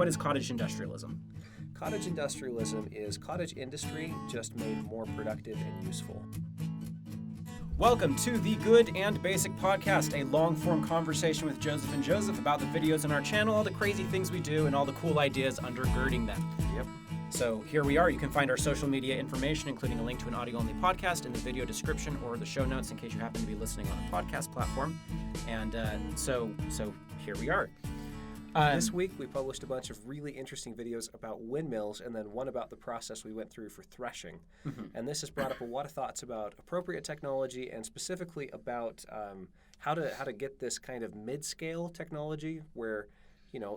what is cottage industrialism? Cottage industrialism is cottage industry just made more productive and useful. Welcome to the Good and Basic Podcast, a long-form conversation with Joseph and Joseph about the videos on our channel, all the crazy things we do, and all the cool ideas undergirding them. Yep. So here we are. You can find our social media information, including a link to an audio-only podcast in the video description or the show notes in case you happen to be listening on a podcast platform. And so here we are. This week we published a bunch of really interesting videos about windmills and then one about the process we went through for threshing. Mm-hmm. And this has brought up a lot of thoughts about appropriate technology and specifically about how to get this kind of mid-scale technology where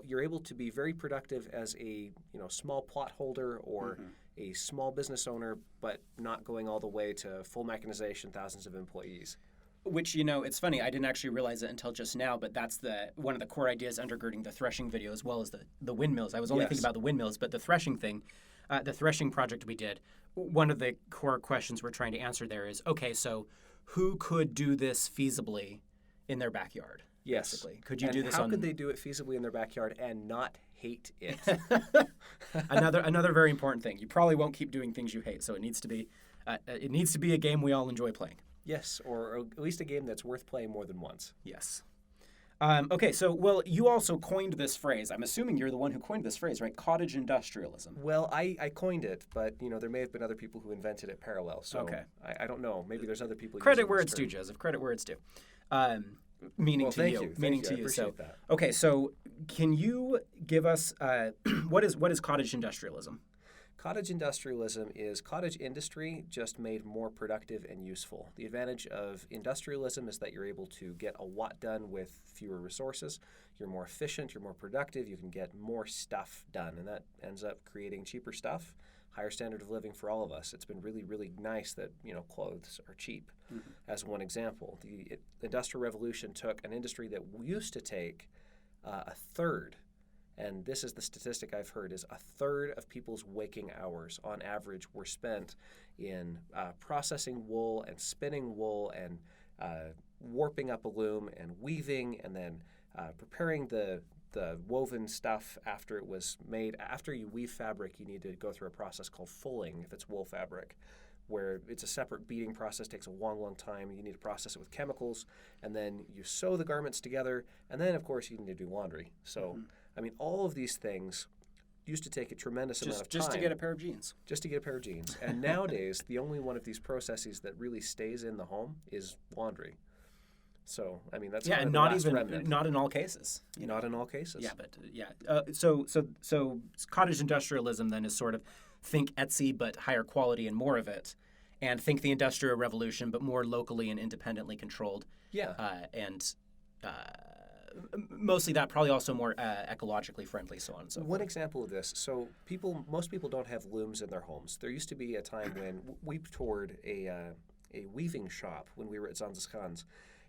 you're able to be very productive as a small plot holder or a small business owner, but not going all the way to full mechanization, thousands of employees. Which, it's funny, I didn't actually realize it until just now, but that's one of the core ideas undergirding the threshing video as well as the windmills. I was only thinking about the windmills, but the threshing thing, the threshing project we did, one of the core questions we're trying to answer there is, okay, so who could do this feasibly in their backyard? Yes. Basically. Could you do this how could they do it feasibly in their backyard and not hate it? Another very important thing. You probably won't keep doing things you hate, so it needs to be a game we all enjoy playing. Yes, or at least a game that's worth playing more than once. Yes. Okay, so, you also coined this phrase. I'm assuming you're the one who coined this phrase, right? Cottage industrialism. Well, I coined it, but, there may have been other people who invented it parallel. So okay. I don't know. Maybe there's other people. Credit where it's due, Joseph. Credit where it's due. Meaning to you. Meaning to you. I appreciate that. Okay, so can you give us what is cottage industrialism? Cottage industrialism is cottage industry just made more productive and useful. The advantage of industrialism is that you're able to get a lot done with fewer resources. You're more efficient, you're more productive, you can get more stuff done, and that ends up creating cheaper stuff, higher standard of living for all of us. It's been really, really nice that, clothes are cheap. Mm-hmm. As one example, the Industrial Revolution took an industry that used to take a third. And this is the statistic I've heard, is a third of people's waking hours on average were spent in processing wool and spinning wool and warping up a loom and weaving and then preparing the woven stuff after it was made. After you weave fabric, you need to go through a process called fulling if it's wool fabric, where it's a separate beating process, takes a long, long time. You need to process it with chemicals, and then you sew the garments together, and then, of course, you need to do laundry. So, all of these things used to take a tremendous amount of time. Just to get a pair of jeans. Just to get a pair of jeans. And nowadays, the only one of these processes that really stays in the home is laundry. So, that's kind of the last remnant. Not in all cases. Not in all cases. Yeah, but so cottage industrialism then is sort of think Etsy but higher quality and more of it, and think the Industrial Revolution but more locally and independently controlled. Yeah. Mostly that, probably also more ecologically friendly, so on and so forth. One example of this, so most people don't have looms in their homes. There used to be a time when we toured a weaving shop when we were at Zanziskans.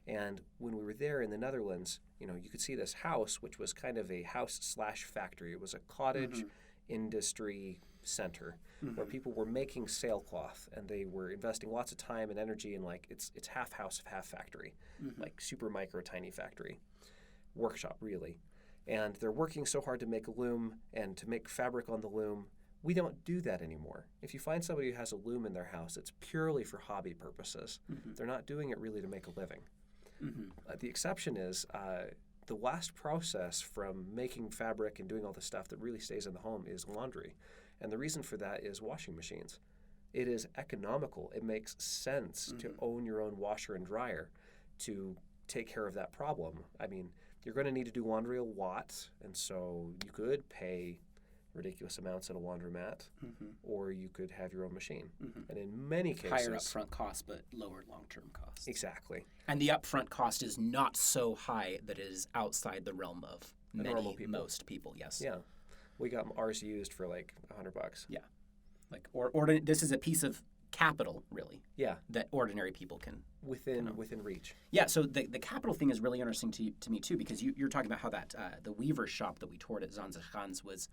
And when we were there in the Netherlands, you could see this house, which was kind of a house/factory. It was a cottage industry center where people were making sailcloth, and they were investing lots of time and energy in it's half house, half factory, like super micro tiny factory, workshop really. And they're working so hard to make a loom and to make fabric on the loom. We don't do that anymore. If you find somebody who has a loom in their house, it's purely for hobby purposes. They're not doing it really to make a living. The exception is the last process from making fabric and doing all the stuff that really stays in the home is laundry. And the reason for that is washing machines. It is economical. It makes sense to own your own washer and dryer to take care of that problem. You're going to need to do laundry a lot, and so you could pay ridiculous amounts at a laundromat, or you could have your own machine. And in many cases... Higher upfront cost, but lower long-term cost. Exactly. And the upfront cost is not so high that it is outside the realm of most people, yes. Yeah. We got ours used for $100. Yeah. This is a piece of capital, really. Yeah. That ordinary people can... Within reach. Yeah, so the capital thing is really interesting to me, too, because you're talking about how that the weaver shop that we toured at Zanziskans was...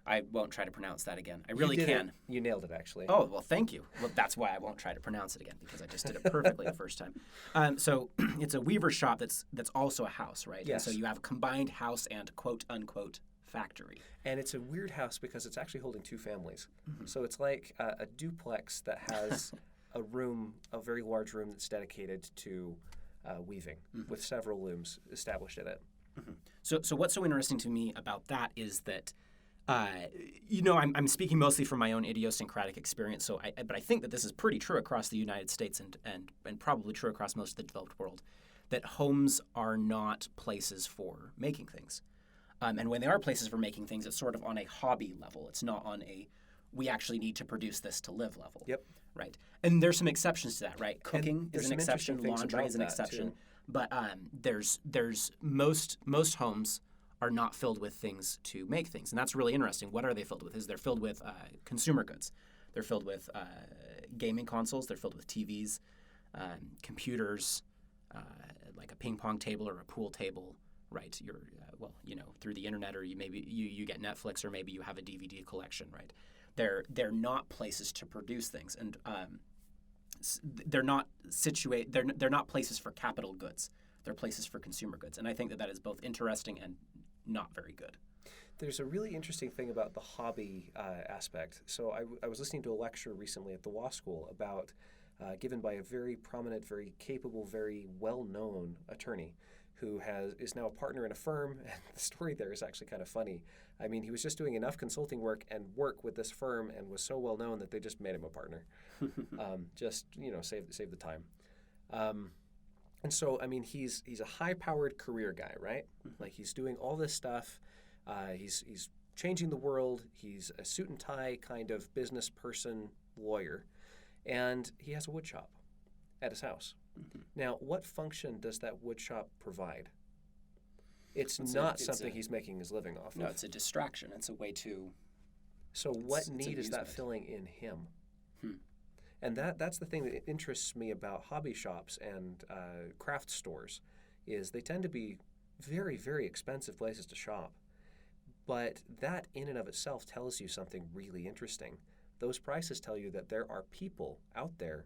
I won't try to pronounce that again. I really can. You nailed it, actually. Oh, well, thank you. Well, that's why I won't try to pronounce it again, because I just did it perfectly the first time. So it's a weaver shop that's also a house, right? Yes. And so you have combined house and quote-unquote factory. And it's a weird house because it's actually holding two families. So it's like a duplex that has a very large room that's dedicated to weaving with several looms established in it. So what's so interesting to me about that is that, I'm speaking mostly from my own idiosyncratic experience. But I think that this is pretty true across the United States and probably true across most of the developed world, that homes are not places for making things. And when they are places for making things, it's sort of on a hobby level. It's not on a we actually need to produce this to live level. Yep. Right. And there's some exceptions to that, right? Cooking And is an exception. Laundry is an exception. Too. But there's most homes are not filled with things to make things, and that's really interesting. What are they filled with? They're filled with consumer goods. They're filled with gaming consoles. They're filled with TVs, computers, like a ping pong table or a pool table. Right? You're through the internet, or you get Netflix, or maybe you have a DVD collection. Right? They're not places to produce things, and they're not they're not places for capital goods. They're places for consumer goods, and I think that is both interesting and not very good. There's a really interesting thing about the hobby aspect. So I was listening to a lecture recently at the law school about given by a very prominent, very capable, very well-known attorney who is now a partner in a firm. And the story there is actually kind of funny. I mean, he was just doing enough consulting work and work with this firm and was so well-known that they just made him a partner. Save the time. And so, I mean, he's a high-powered career guy, right? Like, he's doing all this stuff. He's changing the world. He's a suit and tie kind of business person, lawyer. And he has a wood shop at his house. Now, what function does that wood shop provide? It's not something he's making his living off of. No, it's a distraction. It's a way to... So what need is that filling in him? And that's the thing that interests me about hobby shops and craft stores, is they tend to be very, very expensive places to shop. But that in and of itself tells you something really interesting. Those prices tell you that there are people out there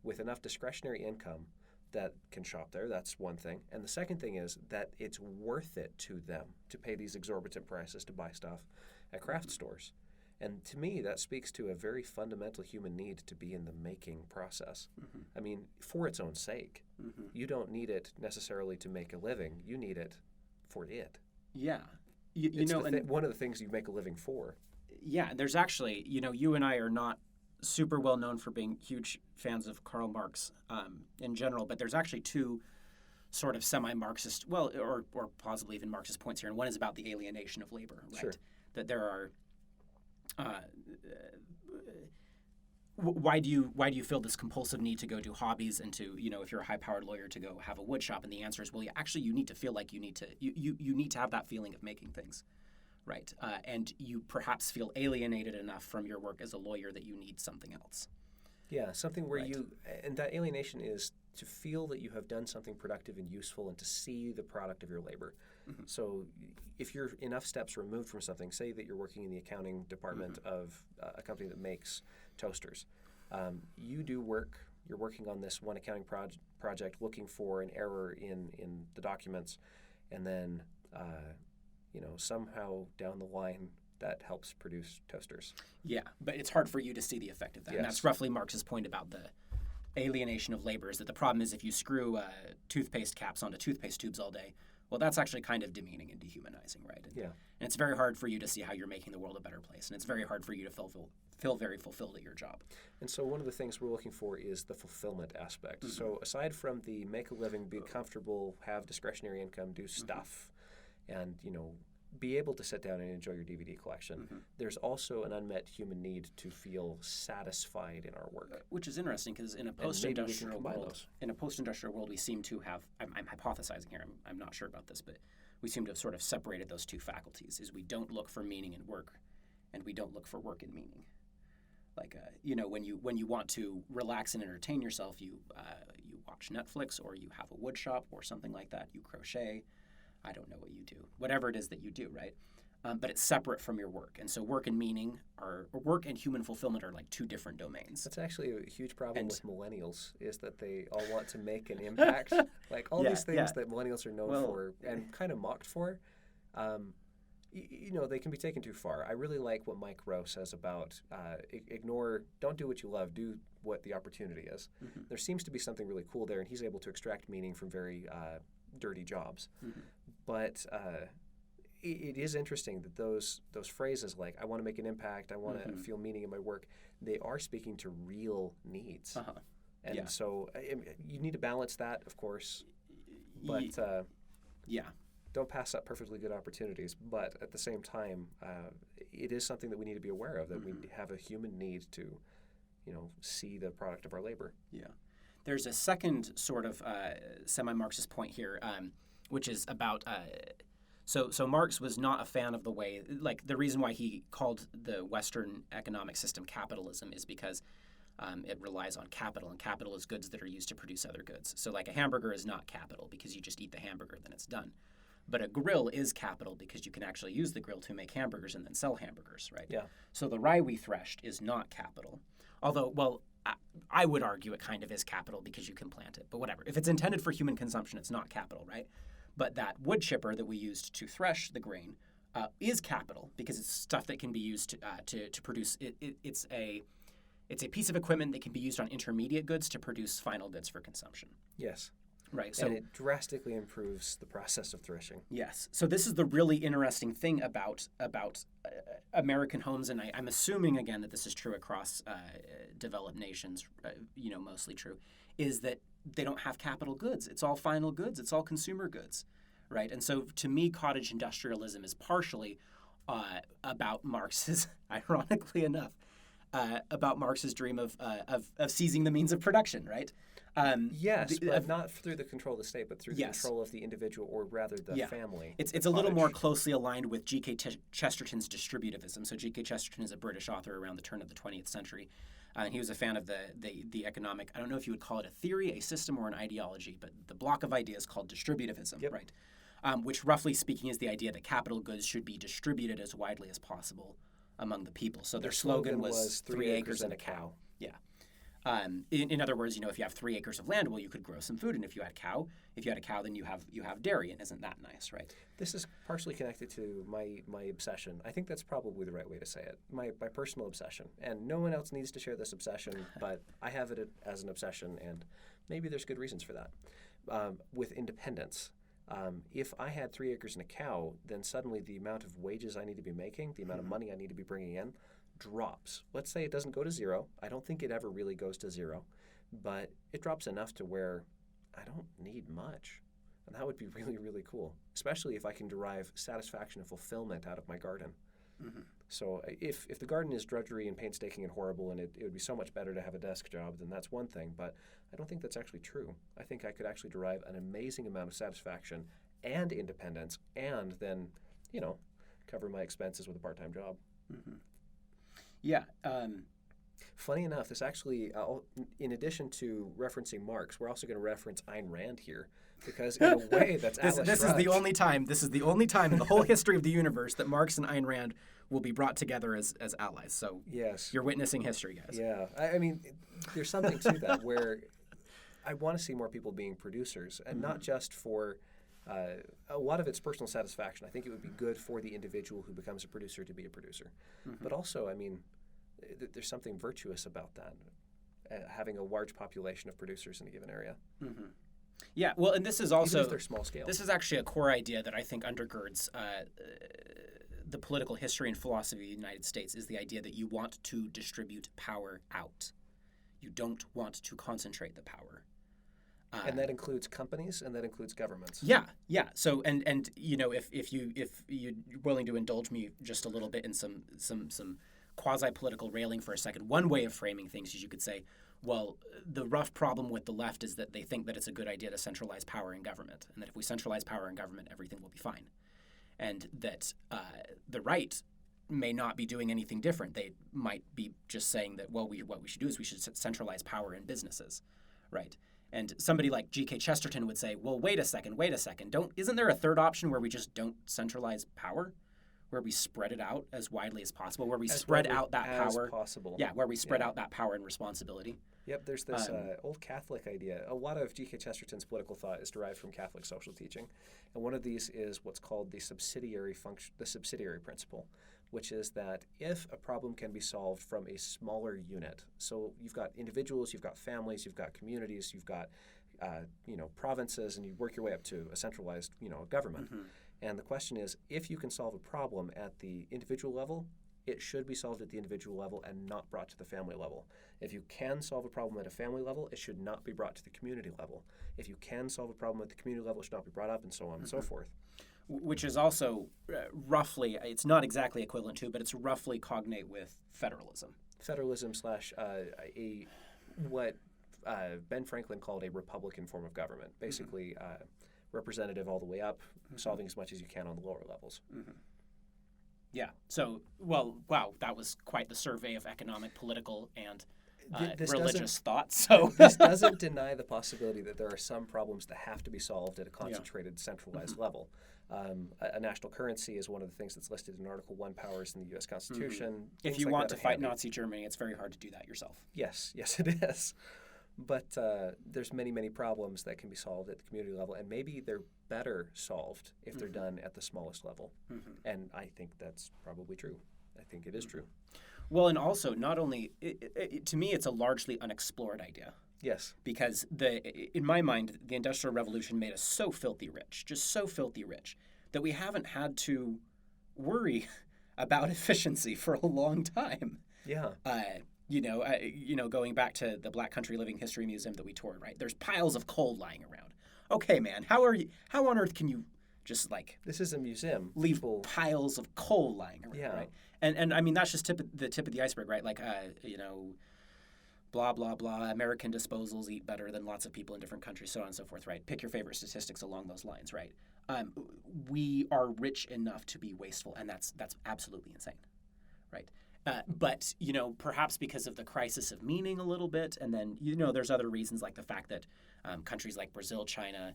with enough discretionary income that can shop there. That's one thing. And the second thing is that it's worth it to them to pay these exorbitant prices to buy stuff at craft stores. And to me, that speaks to a very fundamental human need to be in the making process. I mean, for its own sake. You don't need it necessarily to make a living. You need it for it. Yeah. One of the things you make a living for. Yeah, there's actually, you and I are not super well known for being huge fans of Karl Marx in general, but there's actually two sort of semi-Marxist, or possibly even Marxist points here, and one is about the alienation of labor, right? Sure. That there are why do you feel this compulsive need to go do hobbies and to, if you're a high-powered lawyer, to go have a wood shop? And the answer is, well, you need to feel like you need to have that feeling of making things, right? And you perhaps feel alienated enough from your work as a lawyer that you need something else. Yeah, something where Right. and that alienation is to feel that you have done something productive and useful and to see the product of your labor. So if you're enough steps removed from something, say that you're working in the accounting department of a company that makes toasters, you do work, you're working on this one accounting project looking for an error in the documents, and then somehow down the line that helps produce toasters. Yeah, but it's hard for you to see the effect of that. Yes. And that's roughly Marx's point about the alienation of labor, is that the problem is if you screw toothpaste caps onto toothpaste tubes all day, well, that's actually kind of demeaning and dehumanizing, right? And it's very hard for you to see how you're making the world a better place, and it's very hard for you to feel very fulfilled at your job. And so one of the things we're looking for is the fulfillment aspect. So aside from the make a living, be comfortable, have discretionary income, do stuff, and be able to sit down and enjoy your DVD collection, there's also an unmet human need to feel satisfied in our work. Which is interesting, because in a post-industrial world, we seem to have, I'm hypothesizing here, I'm not sure about this, but we seem to have sort of separated those two faculties, is we don't look for meaning in work, and we don't look for work in meaning. Like, when you want to relax and entertain yourself, you watch Netflix, or you have a wood shop or something like that, you crochet. I don't know what you do, whatever it is that you do, right? But it's separate from your work. And so work and human fulfillment are like two different domains. That's actually a huge problem with millennials, is that they all want to make an impact. Like all these things that millennials are known for and kind of mocked for. they can be taken too far. I really like what Mike Rowe says about don't do what you love, do what the opportunity is. Mm-hmm. There seems to be something really cool there, and he's able to extract meaning from very dirty jobs. Mm-hmm. But it is interesting that those phrases like, I want to make an impact, I want to mm-hmm. feel meaning in my work, they are speaking to real needs. Uh-huh. And so you need to balance that, of course, but don't pass up perfectly good opportunities. But at the same time, it is something that we need to be aware of, that mm-hmm. we have a human need to, see the product of our labor. Yeah. There's a second sort of semi-Marxist point here, which is about... So Marx was not a fan of the way, like the reason why he called the Western economic system capitalism is because it relies on capital, and capital is goods that are used to produce other goods. So like a hamburger is not capital because you just eat the hamburger, then it's done. But a grill is capital because you can actually use the grill to make hamburgers and then sell hamburgers, right? Yeah. So the rye we threshed is not capital. Although, well, I would argue it kind of is capital because you can plant it. But whatever. If it's intended for human consumption, it's not capital, right? But that wood chipper that we used to thresh the grain is capital because it's stuff that can be used to produce. It's a piece of equipment that can be used on intermediate goods to produce final goods for consumption. Yes. Right. So, and it drastically improves the process of threshing. Yes. So this is the really interesting thing about American homes, and I'm assuming again that this is true across developed nations. Mostly true, is that they don't have capital goods. It's all final goods. It's all consumer goods, right? And so to me, cottage industrialism is partially about Marx's, ironically enough, about Marx's dream of seizing the means of production, right? Yes, but not through the control of the state, but through the control of the individual, or rather the family. It's a little more closely aligned with G.K. Chesterton's distributivism. So G.K. Chesterton is a British author around the turn of the 20th century. And he was a fan of the economic, I don't know if you would call it a theory, a system, or an ideology, but the block of ideas called distributivism, right? Which roughly speaking is the idea that capital goods should be distributed as widely as possible among the people. So their slogan was 3 acres and a cow. Yeah. In other words, if you have 3 acres of land, well, you could grow some food, and if you had a cow, then you have dairy, and isn't that nice, right? This is partially connected to my obsession. I think that's probably the right way to say it. My personal obsession, and no one else needs to share this obsession, but I have it as an obsession, and maybe there's good reasons for that. With independence, if I had 3 acres and a cow, then suddenly the amount of wages I need to be making, the amount of money I need to be bringing in, drops. Let's say it doesn't go to zero. I don't think it ever really goes to zero, but it drops enough to where I don't need much. And that would be really, really cool, especially if I can derive satisfaction and fulfillment out of my garden. Mm-hmm. So if the garden is drudgery and painstaking and horrible, and it would be so much better to have a desk job, then that's one thing, but I don't think that's actually true. I think I could actually derive an amazing amount of satisfaction and independence, and then, cover my expenses with a part-time job. Mm-hmm. Yeah. Funny enough, this actually, in addition to referencing Marx, we're also going to reference Ayn Rand here, because in a way that's this is the only time in the whole history of the universe that Marx and Ayn Rand will be brought together as allies. So yes, you're witnessing history, guys. Yeah, I mean, there's something to that where I want to see more people being producers, and not just for a lot of it's personal satisfaction. I think it would be good for the individual who becomes a producer to be a producer. Mm-hmm. But also, I mean, there's something virtuous about that, having a large population of producers in a given area. Mm-hmm. Yeah, well, and this is also... Even if they're small scale. This is actually a core idea that I think undergirds the political history and philosophy of the United States, is the idea that you want to distribute power out. You don't want to concentrate the power. And that includes companies, and that includes governments. Yeah. So, and if you're willing to indulge me just a little bit in some quasi-political railing for a second, one way of framing things is you could say, well, the rough problem with the left is that they think that it's a good idea to centralize power in government, and that if we centralize power in government, everything will be fine, and that the right may not be doing anything different. They might be just saying that, well, what we should do is we should centralize power in businesses, right? And somebody like G.K. Chesterton would say, well, wait a second. Isn't there a third option where we just don't centralize power? where we spread it out as widely as possible, where we As spread widely out that as power. possible. Yeah, where we spread Yeah. out that power and responsibility. Yep, there's this old Catholic idea. A lot of G.K. Chesterton's political thought is derived from Catholic social teaching, and one of these is what's called the subsidiary principle, which is that if a problem can be solved from a smaller unit, so you've got individuals, you've got families, you've got communities, you've got provinces, and you work your way up to a centralized government. And the question is, if you can solve a problem at the individual level, it should be solved at the individual level and not brought to the family level. If you can solve a problem at a family level, it should not be brought to the community level. If you can solve a problem at the community level, it should not be brought up, and so on and so forth. Which is also roughly, it's not exactly equivalent to, but it's roughly cognate with federalism. Federalism slash what Ben Franklin called a Republican form of government, basically representative all the way up, solving as much as you can on the lower levels. Yeah. So, well, wow, that was quite the survey of economic, political, and religious thought. So this doesn't deny the possibility that there are some problems that have to be solved at a concentrated, centralized level. A national currency is one of the things that's listed in Article 1 powers in the U.S. Constitution. If you want to fight Nazi Germany, it's very hard to do that yourself. Yes, it is. But there's many, many problems that can be solved at the community level, and maybe they're better solved if they're done at the smallest level. And I think that's probably true. I think it is true. Well, and also, not only, to me, it's a largely unexplored idea. Yes. Because in my mind, the Industrial Revolution made us so filthy rich, just so filthy rich, that we haven't had to worry about efficiency for a long time. Yeah. Going back to the Black Country Living History Museum that we toured, right? There's piles of coal lying around. Okay, man, how on earth can you just this is a museum. Leave piles of coal lying around, right? And I mean, that's just the tip of the iceberg, right? Blah, blah, blah, American disposals eat better than lots of people in different countries, so on and so forth, right? Pick your favorite statistics along those lines, right? We are rich enough to be wasteful, and that's absolutely insane, right? But, perhaps because of the crisis of meaning a little bit, and then, there's other reasons like the fact that countries like Brazil, China,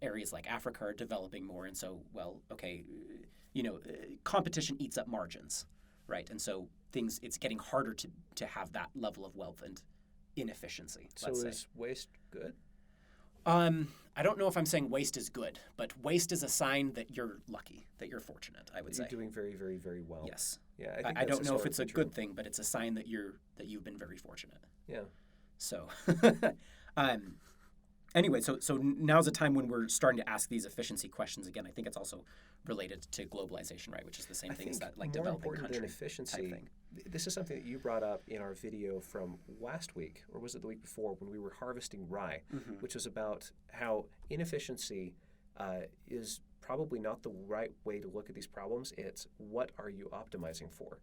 areas like Africa are developing more. And so, competition eats up margins, right? And so it's getting harder to have that level of wealth and inefficiency. So is waste good? I don't know if I'm saying waste is good, but waste is a sign that you're lucky, that you're fortunate, I would say. You're doing very, very, very well. Yes. Yeah, I think I don't know if it's a good thing, but it's a sign that you've been very fortunate. Yeah. So, anyway, so now's a time when we're starting to ask these efficiency questions again. I think it's also related to globalization, right? Which is the same thing as that developing country than efficiency, type thing. This is something that you brought up in our video from last week, or was it the week before, when we were harvesting rye, which was about how inefficiency is probably not the right way to look at these problems. It's what are you optimizing for?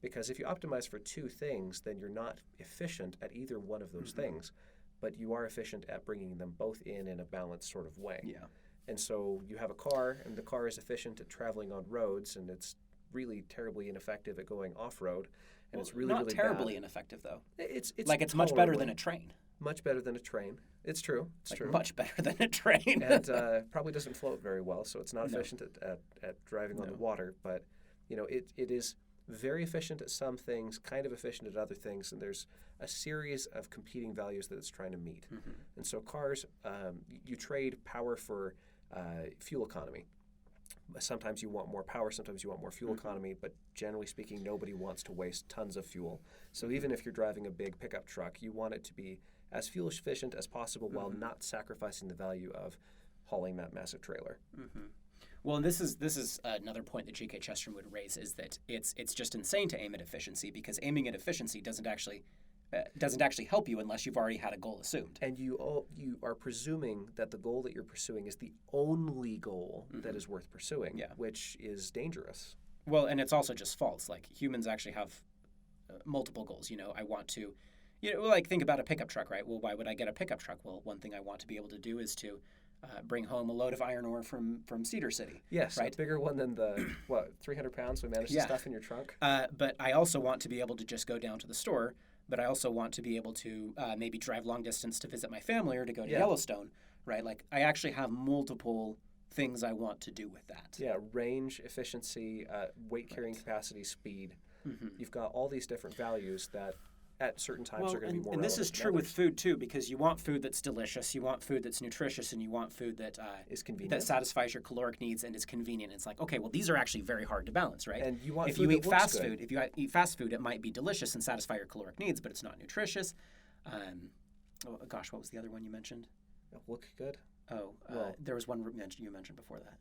Because if you optimize for two things, then you're not efficient at either one of those things, but you are efficient at bringing them both in a balanced sort of way. Yeah. And so you have a car, and the car is efficient at traveling on roads, and it's really terribly ineffective at going off-road, and it's really, not really terribly bad. ineffective, though. It's it's much better than a train. Much better than a train. It's true. It's true. Much better than a train. And probably doesn't float very well, so it's not efficient at driving on the water. But it is very efficient at some things, kind of efficient at other things, and there's a series of competing values that it's trying to meet. And so cars, you trade power for fuel economy. Sometimes you want more power, sometimes you want more fuel economy, but generally speaking, nobody wants to waste tons of fuel. So even if you're driving a big pickup truck, you want it to be as fuel efficient as possible while not sacrificing the value of hauling that massive trailer. Well, and this is another point that G.K. Chesterton would raise, is that it's just insane to aim at efficiency, because aiming at efficiency doesn't actually help you unless you've already had a goal assumed. And you are presuming that the goal that you're pursuing is the only goal that is worth pursuing, which is dangerous. Well, and it's also just false. Like, humans actually have multiple goals. I want to, think about a pickup truck, right? Well, why would I get a pickup truck? Well, one thing I want to be able to do is to bring home a load of iron ore from Cedar City. Yes, right? A bigger one than the, 300 pounds we managed to stuff in your trunk? But I also want to be able to just go down to the store, but I also want to be able to maybe drive long distance to visit my family or to go to Yellowstone, right? Like, I actually have multiple things I want to do with that. Yeah, range, efficiency, weight carrying capacity, speed. You've got all these different values that at certain times are going to be more and this is relevant than true with others. food too, because you want food that's delicious, you want food that's nutritious, and you want food that Is convenient. that satisfies your caloric needs and is convenient. It's like, okay, well, these are actually very hard to balance, right? And you want if food you that eat looks fast good. food, if you eat fast food, it might be delicious and satisfy your caloric needs, but it's not nutritious. Oh gosh, what was the other one you mentioned? Look good. Oh, Well- there was one you mentioned before that.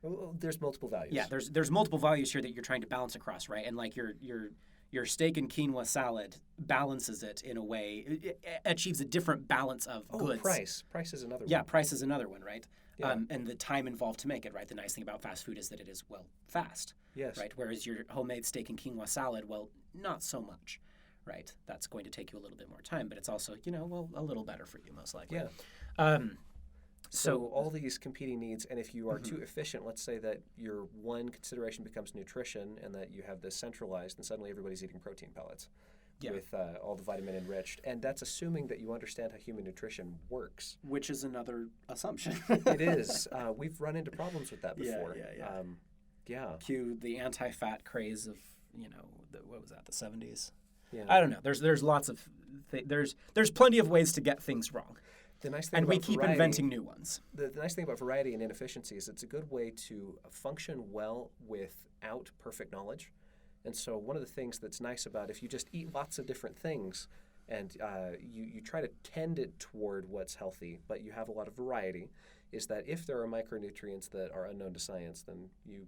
Well, there's multiple values. Yeah, there's multiple values here that you're trying to balance across, right? And like your steak and quinoa salad balances it in a way, it achieves a different balance of goods. Price. Price is another Yeah, one. price is another one, right? Yeah. And the time involved to make it, right? The nice thing about fast food is that it is, well, fast, Yes. right? Whereas your homemade steak and quinoa salad, well, not so much, right? That's going to take you a little bit more time, but it's also, well, a little better for you, most likely. Yeah. So all these competing needs, and if you are too efficient, let's say that your one consideration becomes nutrition and that you have this centralized, and suddenly everybody's eating protein pellets with all the vitamin enriched. And that's assuming that you understand how human nutrition works. which is another assumption. It is. We've run into problems with that Yeah, before. yeah. Cue the anti-fat craze of, what was that, the 70s? Yeah. I don't know. There's lots of there's plenty of ways to get things wrong. The nice thing And we about keep variety- inventing new ones. The nice thing about variety and inefficiency is it's a good way to function well without perfect knowledge. And so one of the things that's nice about if you just eat lots of different things and you try to tend it toward what's healthy, but you have a lot of variety, is that if there are micronutrients that are unknown to science, then you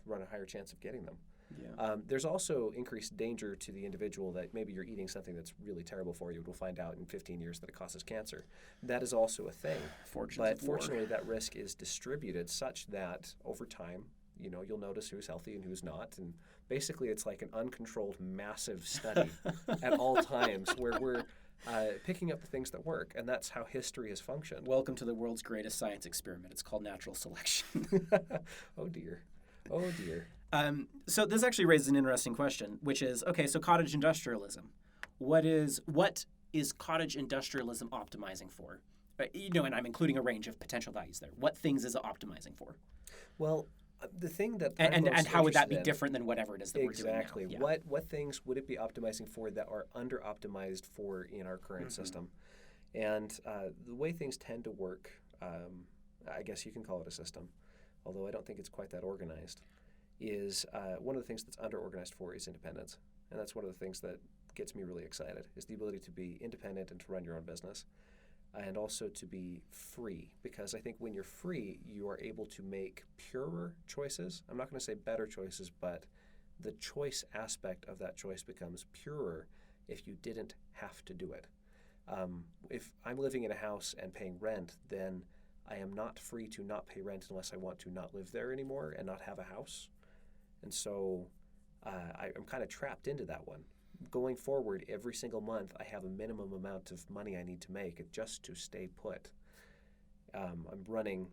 run a higher chance of getting them. Yeah. There's also increased danger to the individual that maybe you're eating something that's really terrible for you. We'll find out in 15 years that it causes cancer. That is also a thing. But fortunately, that risk is distributed such that over time, you'll notice who's healthy and who's not. And basically, it's like an uncontrolled, massive study at all times where we're picking up the things that work. And that's how history has functioned. Welcome to the world's greatest science experiment. It's called natural selection. Oh, dear. Oh, dear. So this actually raises an interesting question, which is, okay, so cottage industrialism. What is cottage industrialism optimizing for? And I'm including a range of potential values there. What things is it optimizing for? Well, the thing that and how would that be interested in- different than whatever it is that Exactly. we're doing now? Yeah. What things would it be optimizing for that are under-optimized for in our current system? And the way things tend to work, I guess you can call it a system, although I don't think it's quite that organized, is one of the things that's under-organized for is independence. And that's one of the things that gets me really excited, is the ability to be independent and to run your own business. And also to be free, because I think when you're free, you are able to make purer choices. I'm not going to say better choices, but the choice aspect of that choice becomes purer if you didn't have to do it. If I'm living in a house and paying rent, then I am not free to not pay rent unless I want to not live there anymore and not have a house. And so I'm kind of trapped into that one. Going forward, every single month, I have a minimum amount of money I need to make just to stay put. I'm running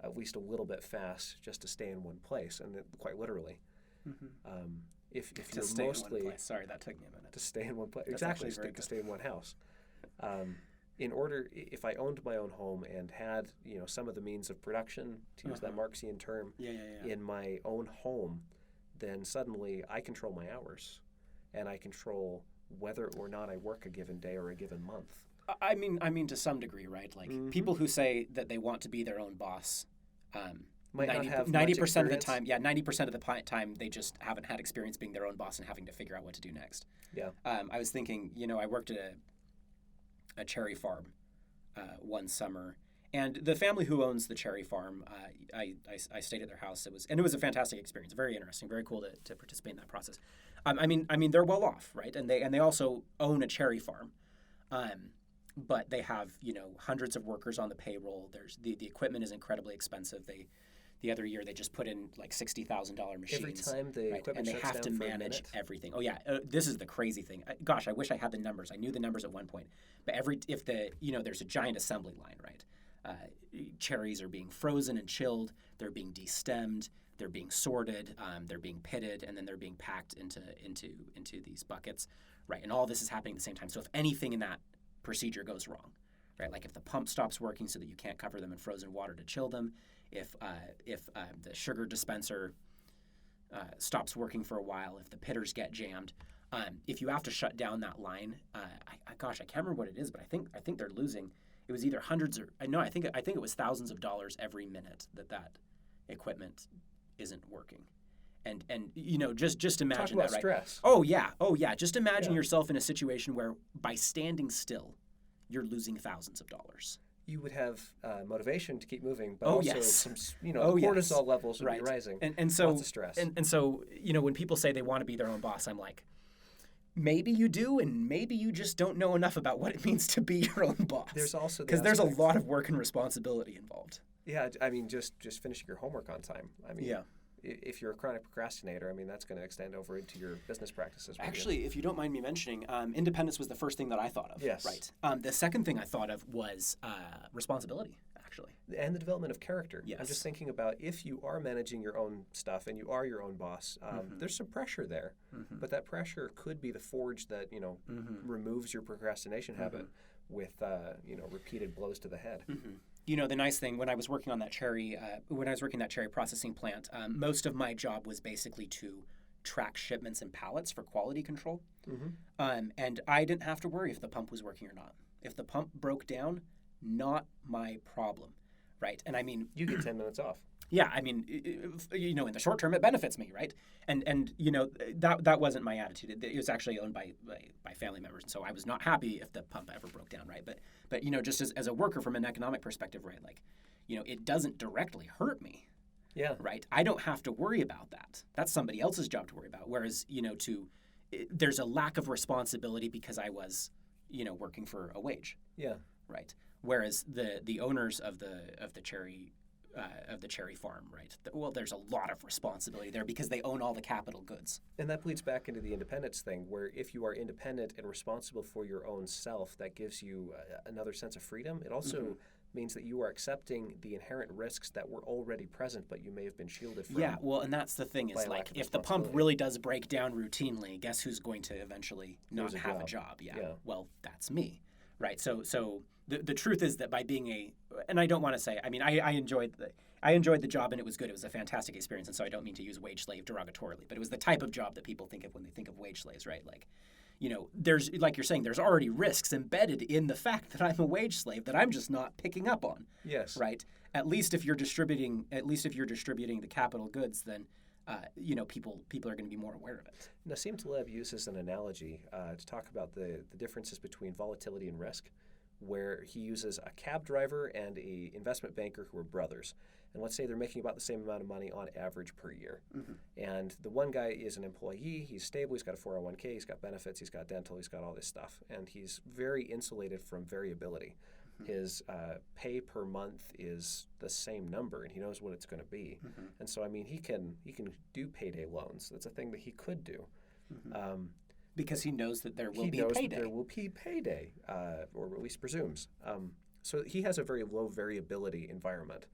at least a little bit fast just to stay in one place, and quite literally. If To you're stay mostly in one place. Sorry, that took me a minute. to stay in one place, That's exactly, actually very to stay in one house. If I owned my own home and had some of the means of production, to use that Marxian term, in my own home, then suddenly I control my hours. And I control whether or not I work a given day or a given month. I mean, to some degree, right? Like people who say that they want to be their own boss, Might not have 90% of the much time, 90% of the time they just haven't had experience being their own boss and having to figure out what to do next. Yeah. I was thinking, I worked at a cherry farm one summer, and the family who owns the cherry farm, I stayed at their house. It was a fantastic experience, very interesting, very cool to participate in that process. I mean, they're well off, right? And they also own a cherry farm, but they have hundreds of workers on the payroll. There's the equipment is incredibly expensive. The other year they just put in like $60,000 machines. Every time the equipment and they shuts have to down for a manage minute. everything. Oh yeah, this is the crazy thing. Gosh, I wish I had the numbers. I knew the numbers at one point, but if there's a giant assembly line, right? Cherries are being frozen and chilled. They're being destemmed. They're being sorted. They're being pitted, and then they're being packed into these buckets, right? And all this is happening at the same time. So if anything in that procedure goes wrong, right? Like if the pump stops working so that you can't cover them in frozen water to chill them, if the sugar dispenser stops working for a while, if the pitters get jammed, if you have to shut down that line, I can't remember what it is, but I think they're losing. It was either hundreds or no, I think it was thousands of dollars every minute that equipment isn't working. And just imagine Talk about that, right? Stress. Oh yeah. Just imagine yourself in a situation where by standing still, you're losing thousands of dollars. You would have motivation to keep moving, but also some, the cortisol levels would be rising. And so lots of stress. And so when people say they want to be their own boss, I'm like, maybe you do, and maybe you just don't know enough about what it means to be your own boss. There's also because there's a lot of work and responsibility involved. Yeah, I mean, just finishing your homework on time. I mean, if you're a chronic procrastinator, I mean, that's going to extend over into your business practices. Actually, if you don't mind me mentioning, independence was the first thing that I thought of. Yes. Right. The second thing I thought of was responsibility, actually. And the development of character. Yes. I'm just thinking about if you are managing your own stuff and you are your own boss, there's some pressure there. But that pressure could be the forge that, removes your procrastination habit with, repeated blows to the head. The nice thing when I was working on that cherry processing plant, most of my job was basically to track shipments and pallets for quality control. And I didn't have to worry if the pump was working or not. If the pump broke down, not my problem, right? And I mean, you get 10 minutes off. Yeah, I mean, in the short term, it benefits me, right? And that wasn't my attitude. It was actually owned by family members, and so I was not happy if the pump ever broke down, right? But just as a worker from an economic perspective, right? Like, it doesn't directly hurt me. Yeah. Right. I don't have to worry about that. That's somebody else's job to worry about. Whereas, there's a lack of responsibility because I was, working for a wage. Yeah. Right. Whereas the owners of the cherry farm, right? There's a lot of responsibility there because they own all the capital goods. And that bleeds back into the independence thing, where if you are independent and responsible for your own self, that gives you another sense of freedom. It also means that you are accepting the inherent risks that were already present, but you may have been shielded from. Yeah, well, and that's the thing is, like, if the pump really does break down routinely, guess who's going to eventually not have a job? Yeah. Well, that's me, right? So the truth is that by being and I don't want to say, I mean, I enjoyed the job and it was good. It was a fantastic experience, and so I don't mean to use wage slave derogatorily, but it was the type of job that people think of when they think of wage slaves, right? Like, there's, like you're saying, there's already risks embedded in the fact that I'm a wage slave that I'm just not picking up on. Yes. Right? At least if you're distributing the capital goods, then people are going to be more aware of it. Nassim Taleb uses an analogy to talk about the differences between volatility and risk, where he uses a cab driver and a investment banker who are brothers. And let's say they're making about the same amount of money on average per year. And the one guy is an employee, he's stable, he's got a 401k, he's got benefits, he's got dental, he's got all this stuff. And he's very insulated from variability. His pay per month is the same number, and he knows what it's going to be. And so, I mean, he can do payday loans. That's a thing that he could do. Because he knows that there will be payday. There will be payday, or at least presumes. So he has a very low variability environment.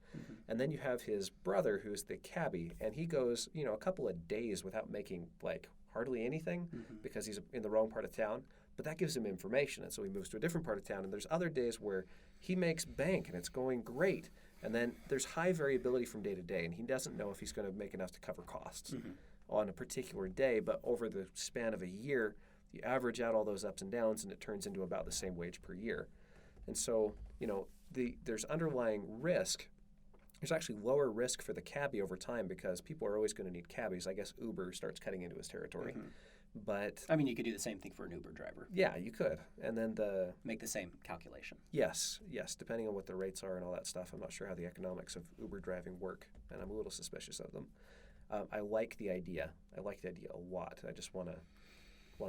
And then you have his brother, who's the cabbie, and he goes, a couple of days without making, like, hardly anything because he's in the wrong part of town. But that gives him information, and so he moves to a different part of town. And there's other days where he makes bank, and it's going great. And then there's high variability from day to day, and he doesn't know if he's going to make enough to cover costs on a particular day. But over the span of a year, you average out all those ups and downs, and it turns into about the same wage per year. And so, there's underlying risk. There's actually lower risk for the cabbie over time because people are always going to need cabbies. I guess Uber starts cutting into his territory. But I mean, you could do the same thing for an Uber driver. Yeah, you could. And then make the same calculation. Yes, depending on what the rates are and all that stuff. I'm not sure how the economics of Uber driving work, and I'm a little suspicious of them. I like the idea. I like the idea a lot. I just want to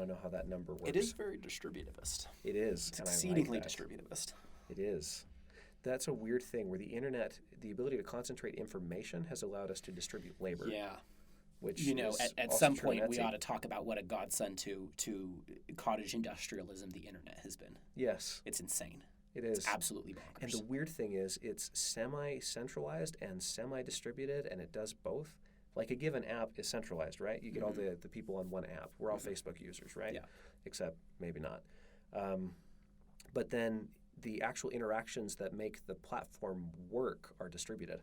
know how that number works. It is very distributivist. It is. It's exceedingly distributivist. It is. That's a weird thing where the internet, the ability to concentrate information has allowed us to distribute labor. Yeah. Which at some point we ought to talk about what a godsend to cottage industrialism the internet has been. Yes. It's insane. It is. It's absolutely bonkers. And the weird thing is it's semi-centralized and semi-distributed, and it does both. Like a given app is centralized, right? You get all the people on one app. We're all Facebook users, right? Yeah. Except maybe not. But then the actual interactions that make the platform work are distributed.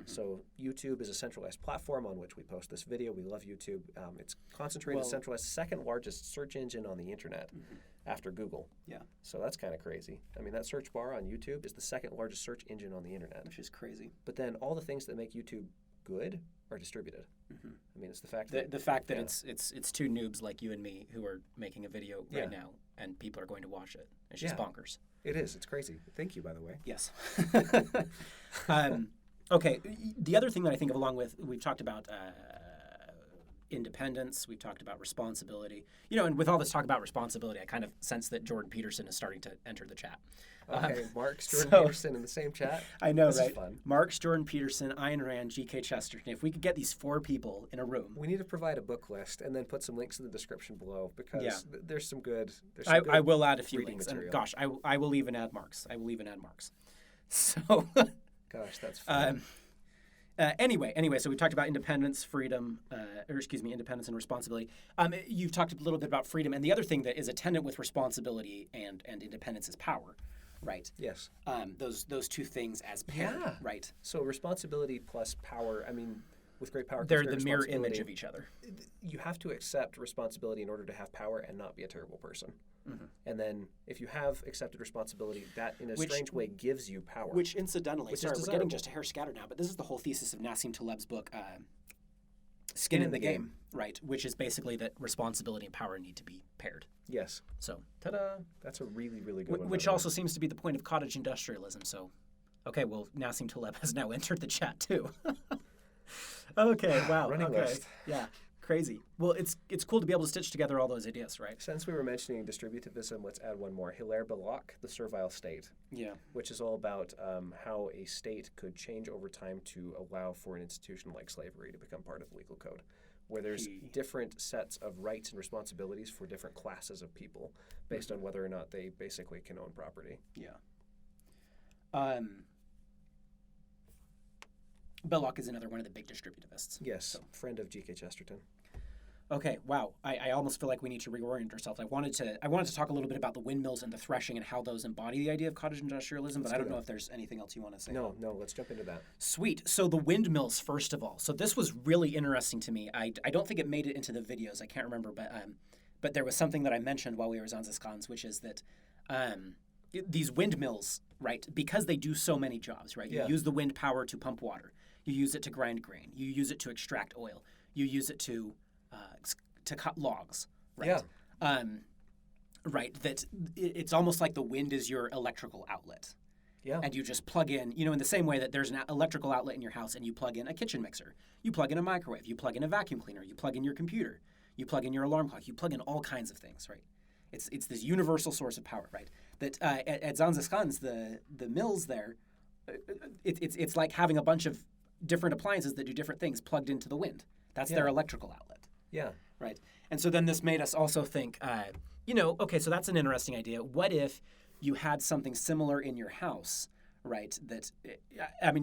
So YouTube is a centralized platform on which we post this video. We love YouTube. It's concentrated, centralized, second largest search engine on the internet after Google. Yeah. So that's kind of crazy. I mean, that search bar on YouTube is the second largest search engine on the internet. Which is crazy. But then all the things that make YouTube good are distributed. I mean, it's the fact that it's two noobs like you and me who are making a video right now, and people are going to watch it. It's just bonkers. It is. It's crazy. Thank you, by the way. Yes. Okay. The other thing that I think of, along with, we've talked about independence, we've talked about responsibility. And with all this talk about responsibility, I kind of sense that Jordan Peterson is starting to enter the chat. Okay, Marx, Jordan Peterson in the same chat. I know, this right? Is fun. Marx, Jordan Peterson, Ayn Rand, G.K. Chesterton. If we could get these 4 people in a room. We need to provide a book list and then put some links in the description below, because there's some good. I will add a few links. Material. And gosh, I will even add Marx. So. Gosh, that's fun. Anyway, so we talked about independence, freedom, independence and responsibility. You've talked a little bit about freedom, and the other thing that is attendant with responsibility and independence is power, right? Yes. Those two things as paired, right? So responsibility plus power, I mean, with great power comes they're great the mirror image of each other. You have to accept responsibility in order to have power and not be a terrible person. And then if you have accepted responsibility, that in a strange way gives you power. Which incidentally, we're getting just a hair scattered now, but this is the whole thesis of Nassim Taleb's book, Skin in the Game, right? Which is basically that responsibility and power need to be paired. Yes. So, ta-da. That's a really, really good one. Which also seems to be the point of cottage industrialism. So, okay, well, Nassim Taleb has now entered the chat too. Okay, wow. Running list. Yeah. Crazy. Well, it's cool to be able to stitch together all those ideas, right? Since we were mentioning distributivism, let's add one more. Hilaire Belloc, The Servile State. Yeah. Which is all about how a state could change over time to allow for an institution like slavery to become part of the legal code, where there's different sets of rights and responsibilities for different classes of people based on whether or not they basically can own property. Yeah. Belloc is another one of the big distributivists. Yes, friend of G.K. Chesterton. Okay, wow. I almost feel like we need to reorient ourselves. I wanted to talk a little bit about the windmills and the threshing and how those embody the idea of cottage industrialism, but I don't know if there's anything else you want to say. No, let's jump into that. Sweet. So the windmills, first of all. So this was really interesting to me. I don't think it made it into the videos. I can't remember, but there was something that I mentioned while we were at Zanziskans, which is that these windmills, right, because they do so many jobs, right? You use the wind power to pump water. You use it to grind grain. You use it to extract oil. You use it to cut logs, right? Yeah. Right. That it's almost like the wind is your electrical outlet. Yeah. And you just plug in, in the same way that there's an electrical outlet in your house and you plug in a kitchen mixer, you plug in a microwave, you plug in a vacuum cleaner, you plug in your computer, you plug in your alarm clock, you plug in all kinds of things, right? It's this universal source of power, right? That at Zanziskans, the mills there, it's like having a bunch of different appliances that do different things plugged into the wind. That's their electrical outlet. Yeah. Right. And so then this made us also think, okay, so that's an interesting idea. What if you had something similar in your house, right? That,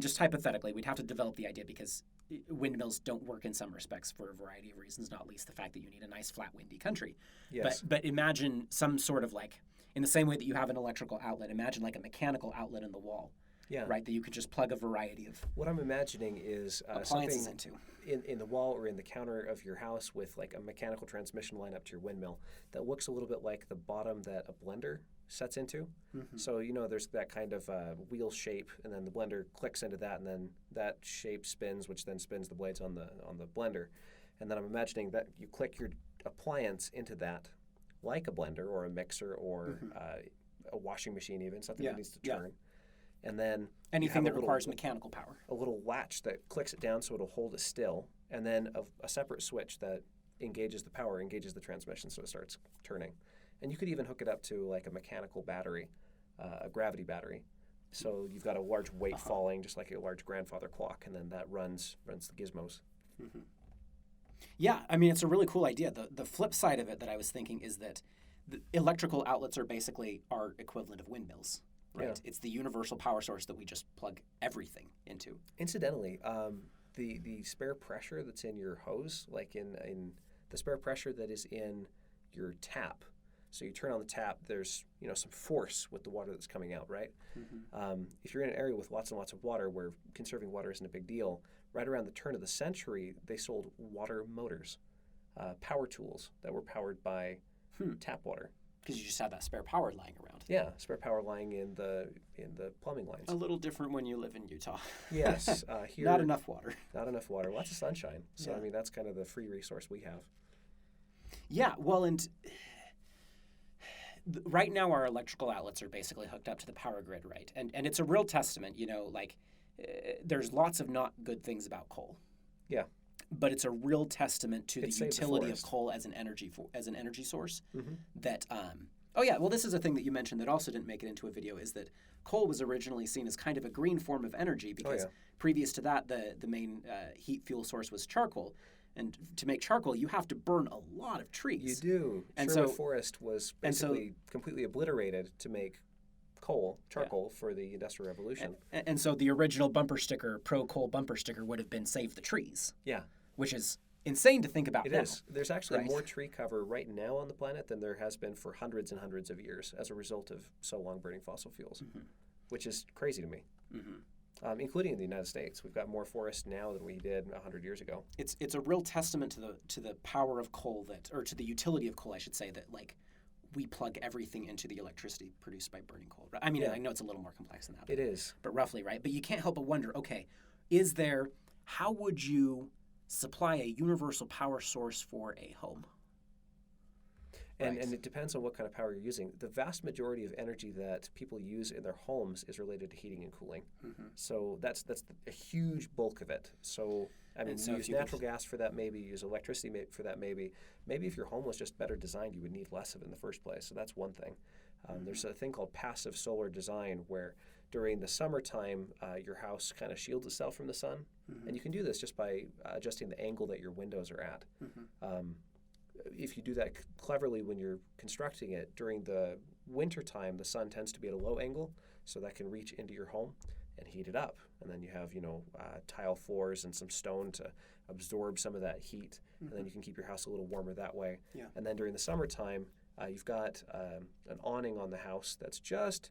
just hypothetically, we'd have to develop the idea because windmills don't work in some respects for a variety of reasons, not least the fact that you need a nice, flat, windy country. Yes. But imagine some sort of in the same way that you have an electrical outlet, imagine like a mechanical outlet in the wall. Yeah. Right, that you could just plug a variety of what I'm imagining is appliances something in the wall or in the counter of your house with like a mechanical transmission line up to your windmill that looks a little bit like the bottom that a blender sets into. Mm-hmm. So there's that kind of wheel shape, and then the blender clicks into that, and then that shape spins, which then spins the blades on the blender. And then I'm imagining that you click your appliance into that, like a blender or a mixer or a washing machine, even something that needs to turn. And then anything that requires mechanical power. A little latch that clicks it down so it'll hold it still, and then a separate switch that engages the power, engages the transmission so it starts turning. And you could even hook it up to like a mechanical battery, a gravity battery. So you've got a large weight falling, just like a large grandfather clock, and then that runs the gizmos. Mm-hmm. Yeah, it's a really cool idea. The flip side of it that I was thinking is that the electrical outlets are basically our equivalent of windmills. Right. Yeah. It's the universal power source that we just plug everything into. Incidentally, the spare pressure that's in your hose, like in the spare pressure that is in your tap. So you turn on the tap, there's some force with the water that's coming out, right? If you're in an area with lots and lots of water where conserving water isn't a big deal, right around the turn of the century, they sold water motors, power tools that were powered by tap water. Because you just had that spare power lying around. Yeah, spare power lying in the plumbing lines. A little different when you live in Utah. Yes. Here, not enough water. Not enough water. Lots of sunshine. So, I mean, that's kind of the free resource we have. Yeah, well, and right now our electrical outlets are basically hooked up to the power grid, right? And it's a real testament, there's lots of not good things about coal. Yeah. But it's a real testament to the utility of forest. coal as an energy source. That this is a thing that you mentioned that also didn't make it into a video, is that coal was originally seen as kind of a green form of energy because previous to that the main heat fuel source was charcoal, and to make charcoal you have to burn a lot of trees. You do. And Sherwood Forest was basically completely obliterated to make charcoal for the Industrial Revolution. And so the original bumper sticker, pro-coal bumper sticker, would have been "Save the Trees." Yeah. Which is insane to think about now. It is. There's actually more tree cover right now on the planet than there has been for hundreds and hundreds of years as a result of so long burning fossil fuels, which is crazy to me. Including in the United States. We've got more forest now than we did 100 years ago. It's a real testament to the power of coal to the utility of coal, I should say, that we plug everything into the electricity produced by burning coal. I mean, I know it's a little more complex than that. It is. But roughly, right? But you can't help but wonder, okay, how would you supply a universal power source for a home? And it depends on what kind of power you're using. The vast majority of energy that people use in their homes is related to heating and cooling. So that's a huge bulk of it. So, I mean, you use natural gas for that maybe, use electricity for that maybe. Maybe if your home was just better designed, you would need less of it in the first place. So that's one thing. There's a thing called passive solar design where during the summertime, your house kind of shields itself from the sun. And you can do this just by adjusting the angle that your windows are at. If you do that cleverly when you're constructing it, during the winter time, the sun tends to be at a low angle, so that can reach into your home and heat it up. And then you have, tile floors and some stone to absorb some of that heat, and then you can keep your house a little warmer that way. Yeah. And then during the summertime, you've got an awning on the house that's just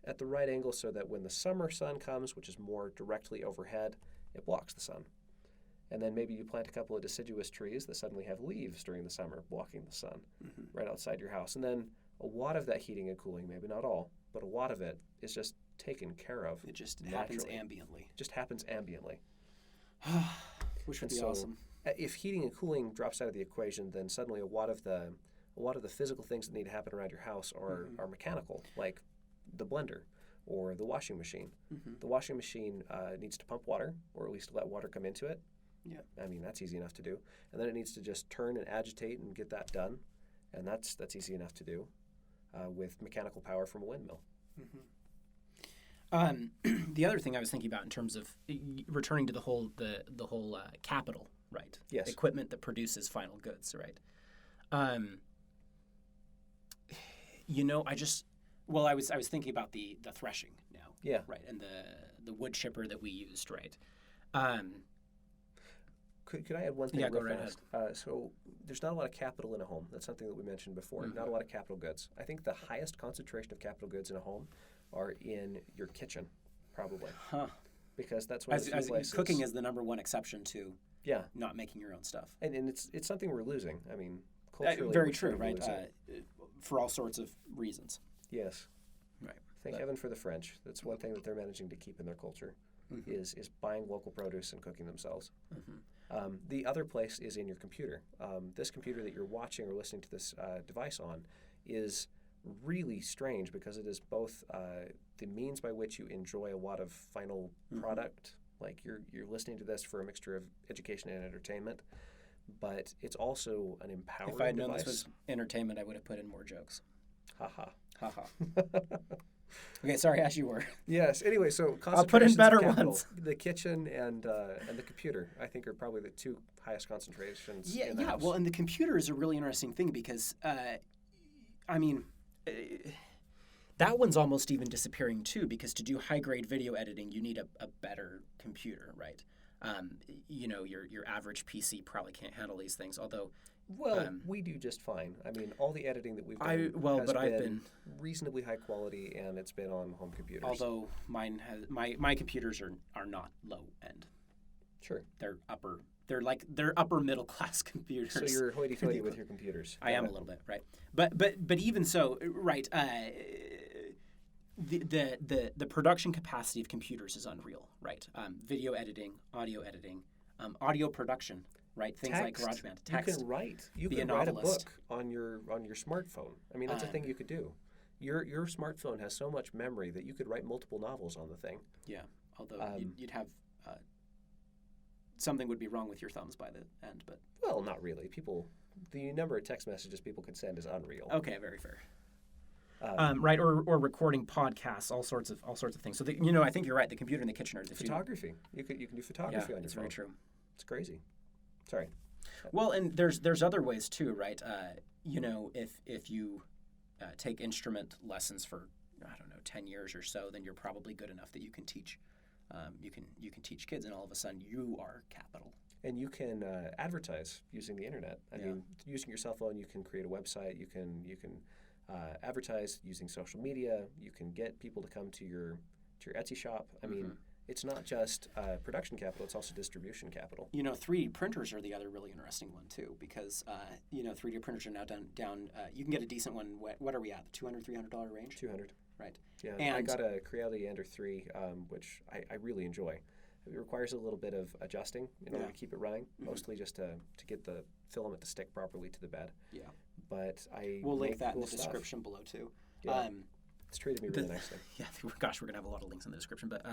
at the right angle so that when the summer sun comes, which is more directly overhead, it blocks the sun. And then maybe you plant a couple of deciduous trees that suddenly have leaves during the summer blocking the sun right outside your house. And then a lot of that heating and cooling, maybe not all, but a lot of it is just taken care of. It just naturally. happens ambiently. It just happens ambiently. Which would be awesome. If heating and cooling drops out of the equation, then suddenly a lot of the physical things that need to happen around your house are mechanical, like the blender or the washing machine. The washing machine needs to pump water, or at least let water come into it. Yeah. I mean, that's easy enough to do. And then it needs to just turn and agitate and get that done. And that's easy enough to do with mechanical power from a windmill. The other thing I was thinking about in terms of returning to the whole capital, right? Yes. Equipment that produces final goods, right? I was thinking about the threshing now. Yeah. Right, and the wood chipper that we used, right? Could I add one thing? Yeah, go real right fast? So there's not a lot of capital in a home. That's something that we mentioned before. Not a lot of capital goods. I think the highest concentration of capital goods in a home are in your kitchen, probably. Because that's one of the few places. Cooking is the number one exception to not making your own stuff. And it's something we're losing. I mean, culturally. Very true, right? For all sorts of reasons. Yes. Right. Thank heaven for the French. That's one thing that they're managing to keep in their culture, is buying local produce and cooking themselves. The other place is in your computer. This computer that you're watching or listening to this device on is really strange because it is both the means by which you enjoy a lot of final product, like you're listening to this for a mixture of education and entertainment, but it's also an empowering device. If I had known this was entertainment, I would have put in more jokes. Ha-ha. Okay, sorry, as you were. Yes. Anyway, so I'll put in better ones. The kitchen and the computer, I think, are probably the two highest concentrations. Yeah, in the house. Well, and the computer is a really interesting thing because, that one's almost even disappearing too. Because to do high grade video editing, you need a better computer, right? Your average PC probably can't handle these things. Although, Well, we do just fine. I mean, all the editing that we've done I've been reasonably high quality, and it's been on home computers. Although mine has my computers are not low end. Sure. They're upper middle class computers. So you're hoity-toity with your computers. I am a little bit, right? But even so, right? The production capacity of computers is unreal, right? Video editing, audio production, right? Things like GarageBand, text. You can write. You can write a book on your smartphone. I mean, that's a thing you could do. Your smartphone has so much memory that you could write multiple novels on the thing. Yeah, although you'd have something would be wrong with your thumbs by the end, but well, not really. The number of text messages people could send is unreal. Okay, very fair. Right, or recording podcasts, all sorts of things. So I think you're right. The computer in the kitchen are the photography. You can do photography on your phone. That's very true. It's crazy. Sorry. Well, and there's other ways too, right? If you take instrument lessons for 10 years or so, then you're probably good enough that you can teach. You can teach kids, and all of a sudden you are capital. And you can advertise using the internet. I mean, using your cell phone, you can create a website. You can advertise using social media. You can get people to come to your Etsy shop. I mean, it's not just production capital; it's also distribution capital. 3D printers are the other really interesting one too, because 3D printers are now down. You can get a decent one. What are we at? The $200, $300 range? 200. Right. Yeah, and I got a Creality Ender 3, which I really enjoy. It requires a little bit of adjusting in order to keep it running, mostly just to get the filament to stick properly to the bed. Yeah. But we'll link that in the description below too. Yeah. It's treated me really nicely. Yeah, gosh, we're gonna have a lot of links in the description. But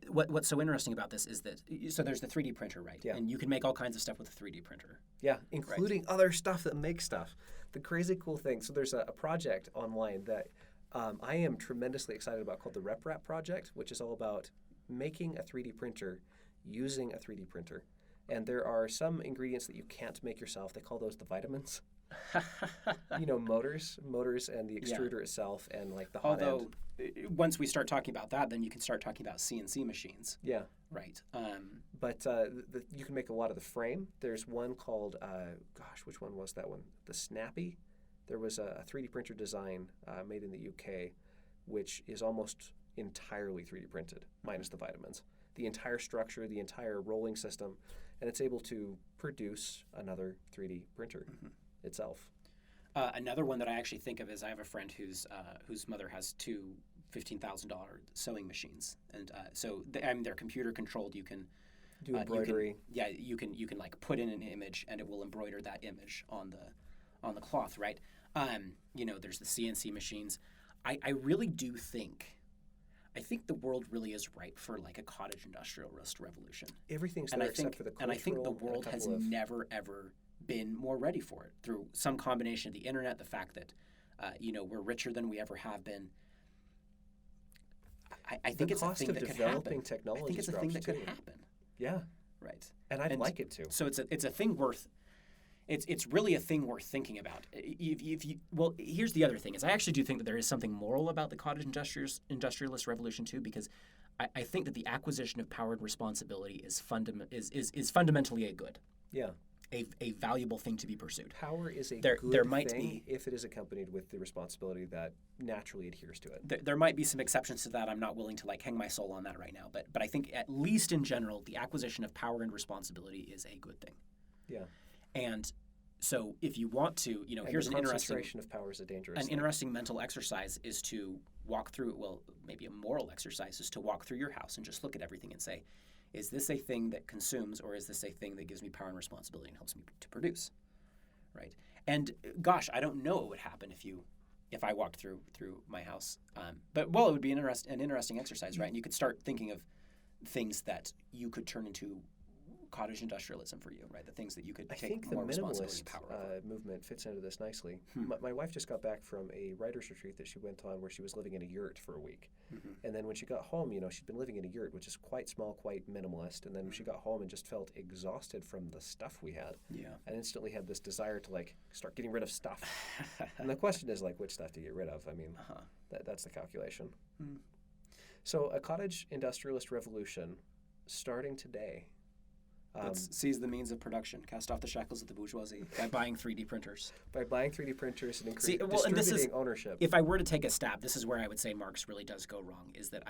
what's so interesting about this is that there's the 3D printer, right? Yeah. And you can make all kinds of stuff with a 3D printer. Yeah, including other stuff that makes stuff. The crazy cool thing. So there's a project online that I am tremendously excited about called the RepRap project, which is all about making a 3D printer using a 3D printer. And there are some ingredients that you can't make yourself. They call those the vitamins. Motors and the extruder itself, and like the hot end. Once we start talking about that, then you can start talking about CNC machines. Yeah. Right. But you can make a lot of the frame. There's one called, which one was that one? The Snappy. There was a 3D printer design made in the UK, which is almost entirely 3D printed, minus the vitamins. The entire structure, the entire rolling system, and it's able to produce another 3D printer itself. Another one that I actually think of is I have a friend whose mother has two $15,000 sewing machines, and they're computer controlled. You can do embroidery. You can like put in an image, and it will embroider that image on the cloth, right? There's the CNC machines. I really do think. I think the world really is ripe for like a cottage industrialist revolution. Everything's there except for the cultural. And I think the world has never ever been more ready for it through some combination of the internet, the fact that we're richer than we ever have been. I think it's a thing that could happen. I think it's a thing that could happen. Yeah. Right. And I'd like it to. So it's a thing worth. It's really a thing worth thinking about. Here's the other thing: is I actually do think that there is something moral about the cottage industrialist revolution too, because I think that the acquisition of power and responsibility is fundamentally a good. Yeah. A valuable thing to be pursued. Power is a good thing if it is accompanied with the responsibility that naturally adheres to it. There might be some exceptions to that. I'm not willing to hang my soul on that right now, but I think at least in general, the acquisition of power and responsibility is a good thing. Yeah. And so if you want to, here's an concentration of power is a dangerous thing. Interesting mental exercise is to walk through, maybe a moral exercise is to walk through your house and just look at everything and say, is this a thing that consumes, or is this a thing that gives me power and responsibility and helps me to produce, right? And gosh, I don't know what would happen if I walked through my house. But it would be an interesting exercise, right? And you could start thinking of things that you could turn into cottage industrialism for you, right? The things that you could take more responsibility and power over. I think the minimalist movement fits into this nicely. My wife just got back from a writer's retreat that she went on where she was living in a yurt for a week. And then when she got home, she'd been living in a yurt, which is quite small, quite minimalist. And then she got home and just felt exhausted from the stuff we had. Yeah. And instantly had this desire to start getting rid of stuff. And the question is which stuff to get rid of? I mean, that's the calculation. So a cottage industrialist revolution starting today. Let's seize the means of production, cast off the shackles of the bourgeoisie by buying 3D printers. By buying 3D printers and distributing ownership. If I were to take a stab, this is where I would say Marx really does go wrong, is that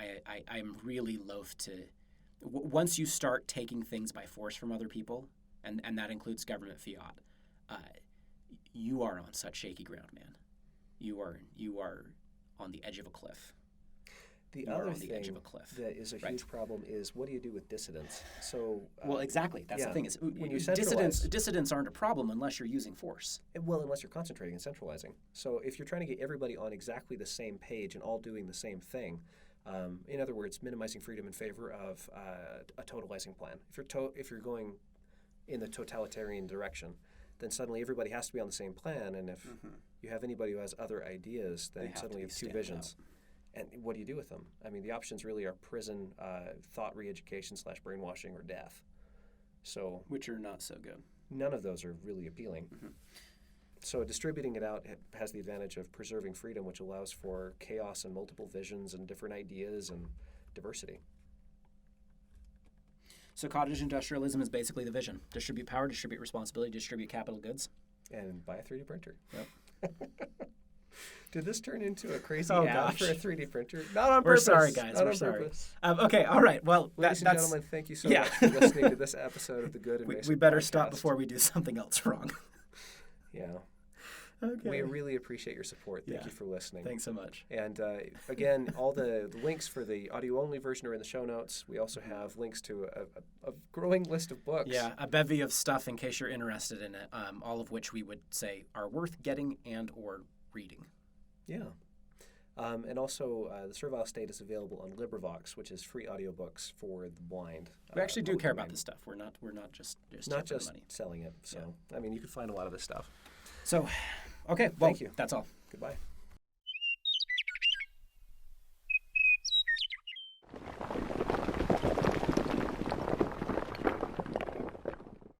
I'm really loath to... once you start taking things by force from other people, and that includes government fiat, you are on such shaky ground, man. You are on the edge of a cliff. The other thing that is a huge problem is, what do you do with dissidents? So well, exactly. That's the thing. Is when you dissidents aren't a problem unless you're using force. Well, unless you're concentrating and centralizing. So if you're trying to get everybody on exactly the same page and all doing the same thing, in other words, minimizing freedom in favor of a totalizing plan. If you're going in the totalitarian direction, then suddenly everybody has to be on the same plan. And if you have anybody who has other ideas, then suddenly you have two visions. Out. And what do you do with them? I mean, the options really are prison, thought re-education / brainwashing, or death. So, which are not so good. None of those are really appealing. So distributing it out has the advantage of preserving freedom, which allows for chaos and multiple visions and different ideas and diversity. So cottage industrialism is basically the vision. Distribute power, distribute responsibility, distribute capital goods. And buy a 3D printer. Yep. Did this turn into a crazy ad for a 3D printer? Not on We're purpose. Sorry, guys. Not We're on sorry. Purpose. Okay, all right. Well, ladies and gentlemen, thank you so much for listening to this episode of the Good and Basic We better podcast. stop before we do something else wrong. Yeah. Okay. We really appreciate your support. Thank you for listening. Thanks so much. And again, all the links for the audio-only version are in the show notes. We also have links to a growing list of books. Yeah, a bevy of stuff in case you're interested in it, all of which we would say are worth getting and or reading. Yeah. And also, The Servile State is available on LibriVox, which is free audiobooks for the blind. We actually do care about this stuff. We're not just money. Selling it. So, I mean, you can find a lot of this stuff. So, okay. Well, thank you. That's all. Goodbye.